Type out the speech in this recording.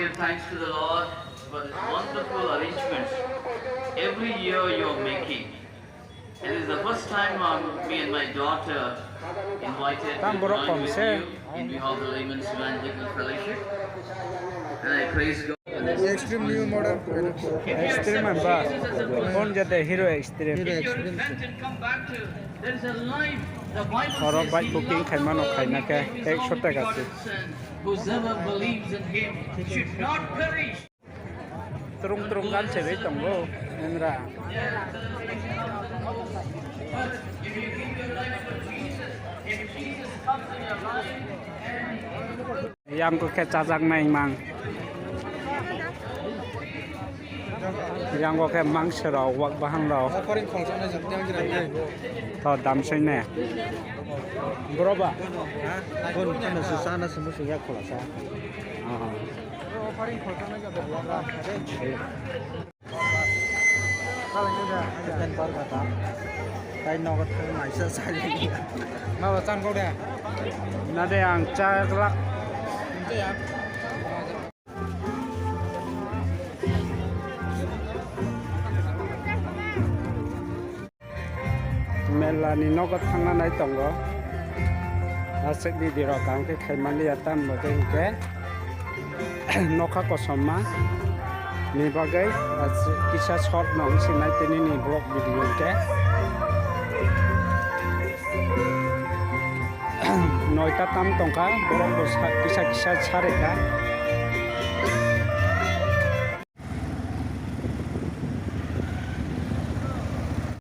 give thanks to the Lord for this wonderful arrangements every year you're making. It is the first time me and my daughter invited to join with you in behalf of the Layman's Evangelical Fellowship. And I praise God. Extreme new model. Extreme member. Phone jate hero extreme. If you repent and come back to, there is a life. The Bible Karo says bike he booking loves khaimano the world khaina and ke gave his ek only shota begotten gasi. Son. Whosoever believes in him should not perish. Trung kan cewek tonggo. Mera. If you give your life to Jesus, if Jesus comes in your life, Yang ko ke cacang nai mang. Yang ko ke mang serau wak bahang rau. Offering function is something like Tho dam soi ne. Berapa? Kon kana susana semua suya kola sa. Offering function is ada berapa? Kalau ni dah kan par kata. Kai nok mai sa sai ni. Mau chan kau dah. Nade yang cakrak. Ini ya. Melani nokat thangna nai tongo. Asik di dirokang ke khaimani atan bote ke. Nokha kosoma. Ni bagai kisah short nong sinai tini ni blog video ke. Noita tam tongka borong kisah-kisah sareka.